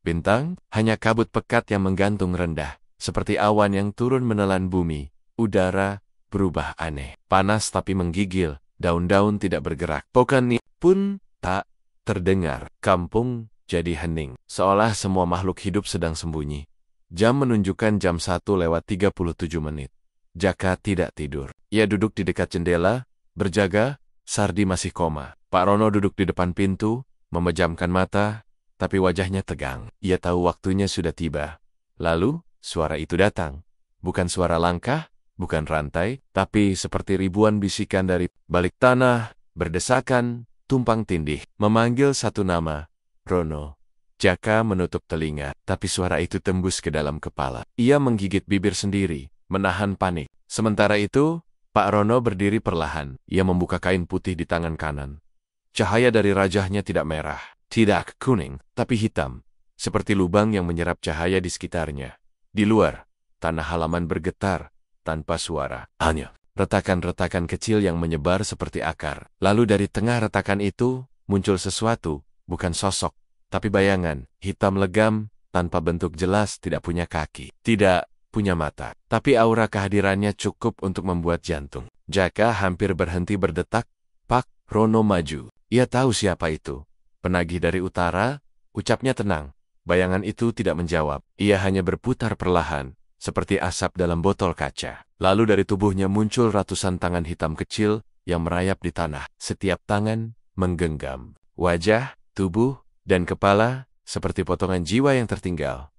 bintang, hanya kabut pekat yang menggantung rendah, seperti awan yang turun menelan bumi. Udara berubah aneh, panas tapi menggigil, daun-daun tidak bergerak. Pokan pun tak terdengar. Kampung jadi hening, seolah semua makhluk hidup sedang sembunyi. Jam menunjukkan jam 1:37. Jaka tidak tidur. Ia duduk di dekat jendela, berjaga. Sardi masih koma. Pak Rono duduk di depan pintu, memejamkan mata, tapi wajahnya tegang. Ia tahu waktunya sudah tiba. Lalu, suara itu datang. Bukan suara langkah, bukan rantai, tapi seperti ribuan bisikan dari balik tanah, berdesakan, tumpang tindih, memanggil satu nama, Rono. Jaka menutup telinga, tapi suara itu tembus ke dalam kepala. Ia menggigit bibir sendiri, menahan panik. Sementara itu, Pak Rono berdiri perlahan. Ia membuka kain putih di tangan kanan. Cahaya dari rajahnya tidak merah, tidak kuning, tapi hitam, seperti lubang yang menyerap cahaya di sekitarnya. Di luar, tanah halaman bergetar, tanpa suara. Hanya retakan-retakan kecil yang menyebar seperti akar. Lalu dari tengah retakan itu, muncul sesuatu, bukan sosok, tapi bayangan, hitam legam, tanpa bentuk jelas, tidak punya kaki, tidak punya mata. Tapi aura kehadirannya cukup untuk membuat jantung Jaka hampir berhenti berdetak. Pak Rono maju. Ia tahu siapa itu. Penagih dari utara, ucapnya tenang. Bayangan itu tidak menjawab. Ia hanya berputar perlahan, seperti asap dalam botol kaca. Lalu dari tubuhnya muncul ratusan tangan hitam kecil yang merayap di tanah. Setiap tangan menggenggam wajah, tubuh, dan kepala seperti potongan jiwa yang tertinggal.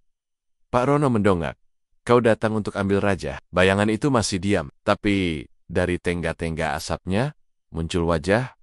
Pak Rono mendongak. Kau datang untuk ambil raja. Bayangan itu masih diam, tapi dari tengga-tengga asapnya muncul wajah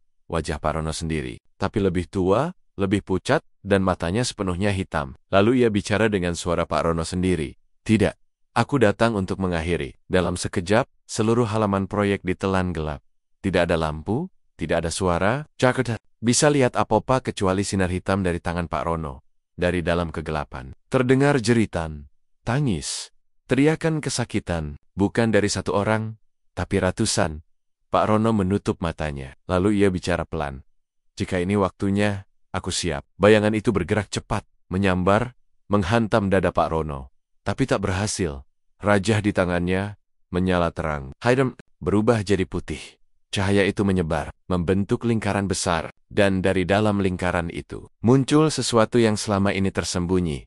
Pak Rono sendiri. Tapi lebih tua, lebih pucat, dan matanya sepenuhnya hitam. Lalu ia bicara dengan suara Pak Rono sendiri. Tidak, aku datang untuk mengakhiri. Dalam sekejap, seluruh halaman proyek ditelan gelap. Tidak ada lampu, tidak ada suara. Jakarta bisa lihat apa-apa kecuali sinar hitam dari tangan Pak Rono. Dari dalam kegelapan, terdengar jeritan, tangis, teriakan kesakitan, bukan dari satu orang, tapi ratusan. Pak Rono menutup matanya, lalu ia bicara pelan. Jika ini waktunya, aku siap. Bayangan itu bergerak cepat, menyambar, menghantam dada Pak Rono. Tapi tak berhasil. Rajah di tangannya menyala terang. Hitam berubah jadi putih. Cahaya itu menyebar, membentuk lingkaran besar, dan dari dalam lingkaran itu muncul sesuatu yang selama ini tersembunyi.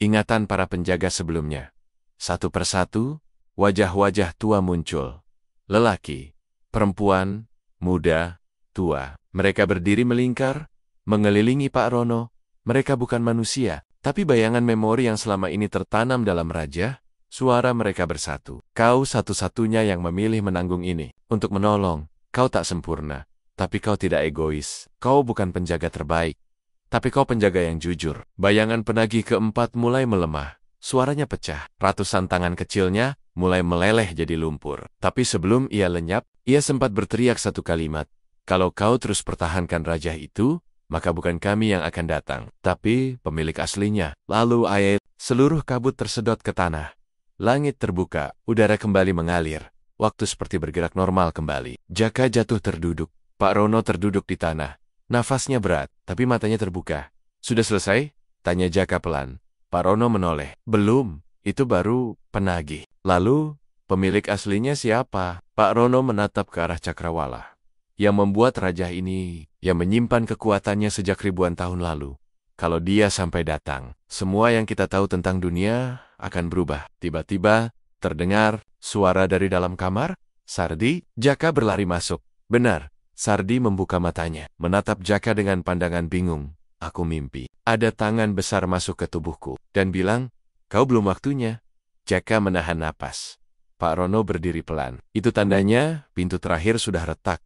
Ingatan para penjaga sebelumnya. Satu persatu, wajah-wajah tua muncul. Lelaki, perempuan, muda, tua. Mereka berdiri melingkar, mengelilingi Pak Rono. Mereka bukan manusia, tapi bayangan memori yang selama ini tertanam dalam raja. Suara mereka bersatu. Kau satu-satunya yang memilih menanggung ini. Untuk menolong, kau tak sempurna. Tapi kau tidak egois. Kau bukan penjaga terbaik. Tapi kau penjaga yang jujur. Bayangan penagih keempat mulai melemah. Suaranya pecah. Ratusan tangan kecilnya mulai meleleh jadi lumpur. Tapi sebelum ia lenyap, ia sempat berteriak satu kalimat. Kalau kau terus pertahankan raja itu, maka bukan kami yang akan datang, tapi pemilik aslinya. Lalu seluruh kabut tersedot ke tanah. Langit terbuka, udara kembali mengalir. Waktu seperti bergerak normal kembali. Jaka jatuh terduduk. Pak Rono terduduk di tanah. Nafasnya berat, tapi matanya terbuka. Sudah selesai? Tanya Jaka pelan. Pak Rono menoleh. Belum, itu baru penagih. Lalu, pemilik aslinya siapa? Pak Rono menatap ke arah Cakrawala. Yang membuat raja ini, yang menyimpan kekuatannya sejak ribuan tahun lalu. Kalau dia sampai datang, semua yang kita tahu tentang dunia akan berubah. Tiba-tiba, terdengar suara dari dalam kamar. Sardi, Jaka berlari masuk. Benar, Sardi membuka matanya, menatap Jaka dengan pandangan bingung. Aku mimpi. Ada tangan besar masuk ke tubuhku, dan bilang, kau belum waktunya. Jaka menahan napas. Pak Rono berdiri pelan. Itu tandanya pintu terakhir sudah retak.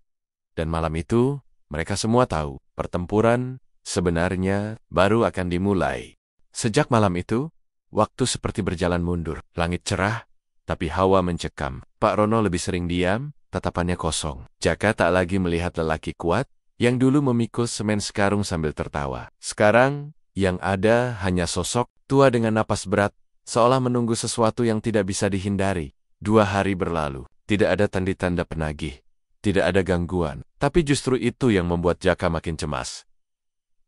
Dan malam itu, mereka semua tahu, pertempuran sebenarnya baru akan dimulai. Sejak malam itu, waktu seperti berjalan mundur. Langit cerah, tapi hawa mencekam. Pak Rono lebih sering diam, tatapannya kosong. Jaka tak lagi melihat lelaki kuat, yang dulu memikul semen sekarung sambil tertawa. Sekarang, yang ada hanya sosok tua dengan napas berat, seolah menunggu sesuatu yang tidak bisa dihindari. 2 hari berlalu, tidak ada tanda-tanda penagih. Tidak ada gangguan, tapi justru itu yang membuat Jaka makin cemas.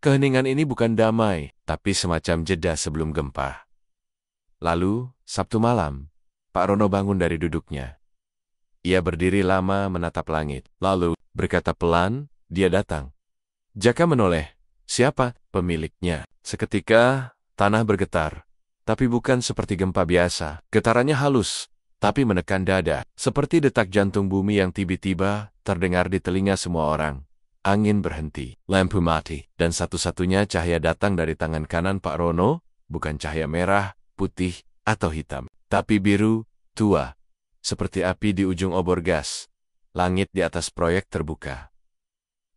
Keheningan ini bukan damai, tapi semacam jeda sebelum gempa. Lalu, Sabtu malam, Pak Rono bangun dari duduknya. Ia berdiri lama menatap langit, lalu berkata pelan, dia datang. Jaka menoleh. Siapa? Pemiliknya. Seketika, tanah bergetar, tapi bukan seperti gempa biasa. Getarannya halus, tapi menekan dada, seperti detak jantung bumi yang tiba-tiba terdengar di telinga semua orang. Angin berhenti, lampu mati, dan satu-satunya cahaya datang dari tangan kanan Pak Rono, bukan cahaya merah, putih, atau hitam, tapi biru, tua, seperti api di ujung obor gas. Langit di atas proyek terbuka.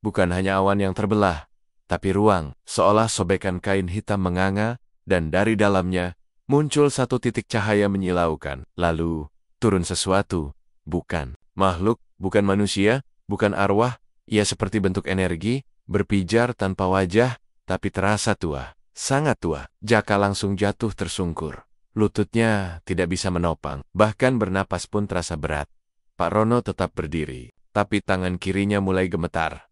Bukan hanya awan yang terbelah, tapi ruang, seolah sobekan kain hitam menganga, dan dari dalamnya muncul satu titik cahaya menyilaukan. Lalu, turun sesuatu, bukan makhluk, bukan manusia, bukan arwah, ia seperti bentuk energi, berpijar tanpa wajah, tapi terasa tua, sangat tua. Jaka langsung jatuh tersungkur. Lututnya tidak bisa menopang, bahkan bernapas pun terasa berat. Pak Rono tetap berdiri, tapi tangan kirinya mulai gemetar.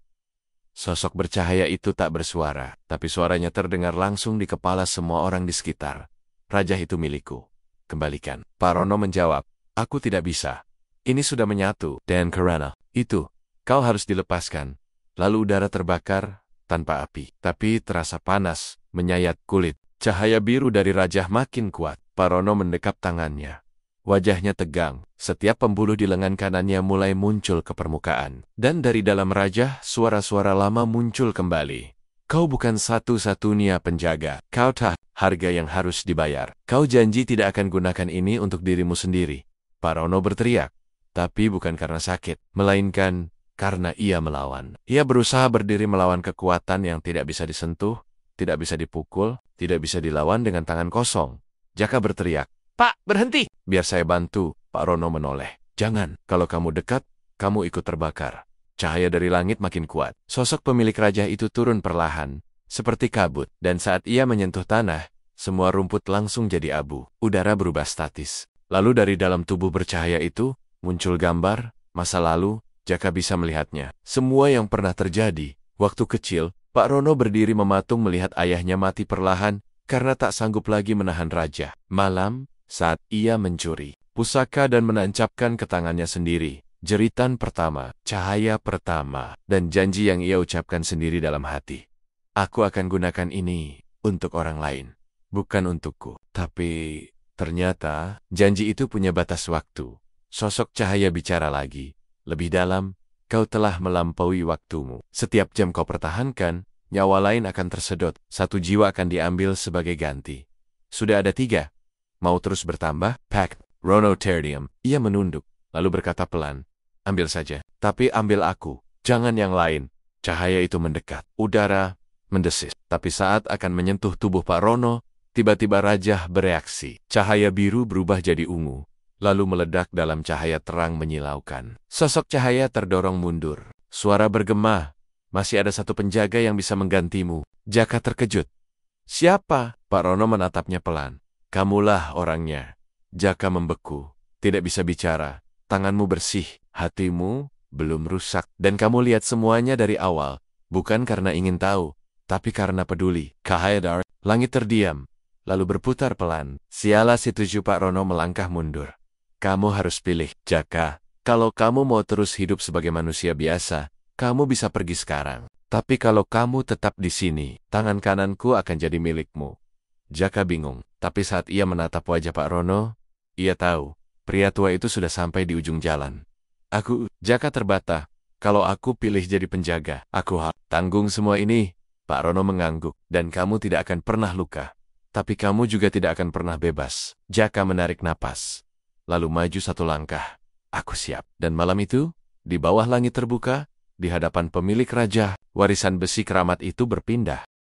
Sosok bercahaya itu tak bersuara, tapi suaranya terdengar langsung di kepala semua orang di sekitar. Raja itu milikku. Kembalikan. Pak Rono menjawab, aku tidak bisa. Ini sudah menyatu. Dan karena itu, kau harus dilepaskan. Lalu udara terbakar tanpa api, tapi terasa panas, menyayat kulit. Cahaya biru dari raja makin kuat. Pak Rono mendekap tangannya. Wajahnya tegang. Setiap pembuluh di lengan kanannya mulai muncul ke permukaan. Dan dari dalam raja, suara-suara lama muncul kembali. Kau bukan satu-satunya penjaga. Kau tahu harga yang harus dibayar. Kau janji tidak akan gunakan ini untuk dirimu sendiri. Pak Rono berteriak. Tapi bukan karena sakit, melainkan karena ia melawan. Ia berusaha berdiri melawan kekuatan yang tidak bisa disentuh, tidak bisa dipukul, tidak bisa dilawan dengan tangan kosong. Jaka berteriak, Pak, berhenti! Biar saya bantu. Pak Rono menoleh. Jangan, kalau kamu dekat, kamu ikut terbakar. Cahaya dari langit makin kuat. Sosok pemilik raja itu turun perlahan, seperti kabut. Dan saat ia menyentuh tanah, semua rumput langsung jadi abu. Udara berubah statis. Lalu dari dalam tubuh bercahaya itu, muncul gambar, masa lalu, Jaka bisa melihatnya. Semua yang pernah terjadi. Waktu kecil, Pak Rono berdiri mematung melihat ayahnya mati perlahan, karena tak sanggup lagi menahan raja. Malam, saat ia mencuri pusaka dan menancapkan ke tangannya sendiri. Jeritan pertama, cahaya pertama, dan janji yang ia ucapkan sendiri dalam hati. Aku akan gunakan ini untuk orang lain, bukan untukku. Tapi ternyata janji itu punya batas waktu. Sosok cahaya bicara lagi. Lebih dalam, kau telah melampaui waktumu. Setiap jam kau pertahankan, nyawa lain akan tersedot. 1 jiwa akan diambil sebagai ganti. Sudah ada 3. mau terus bertambah. Pak Rono terdiam. Ia menunduk, lalu berkata pelan, ambil saja. Tapi ambil aku, jangan yang lain. Cahaya itu mendekat. Udara mendesis. Tapi saat akan menyentuh tubuh Pak Rono, tiba-tiba Raja bereaksi. Cahaya biru berubah jadi ungu, lalu meledak dalam cahaya terang menyilaukan. Sosok cahaya terdorong mundur. Suara bergema, masih ada satu penjaga yang bisa menggantimu. Jaka terkejut. Siapa? Pak Rono menatapnya pelan. Kamulah orangnya. Jaka membeku, tidak bisa bicara. Tanganmu bersih, hatimu belum rusak. Dan kamu lihat semuanya dari awal, bukan karena ingin tahu, tapi karena peduli. Kahayadar, langit terdiam, lalu berputar pelan. Sialah si tujuh. Pak Rono melangkah mundur. Kamu harus pilih, Jaka. Kalau kamu mau terus hidup sebagai manusia biasa, kamu bisa pergi sekarang. Tapi kalau kamu tetap di sini, tangan kananku akan jadi milikmu. Jaka bingung, tapi saat ia menatap wajah Pak Rono, ia tahu, pria tua itu sudah sampai di ujung jalan. Jaka terbata. Kalau aku pilih jadi penjaga, aku harus tanggung semua ini. Pak Rono mengangguk, dan kamu tidak akan pernah luka. Tapi kamu juga tidak akan pernah bebas. Jaka menarik napas, lalu maju satu langkah. Aku siap. Dan malam itu, di bawah langit terbuka, di hadapan pemilik raja, warisan besi keramat itu berpindah.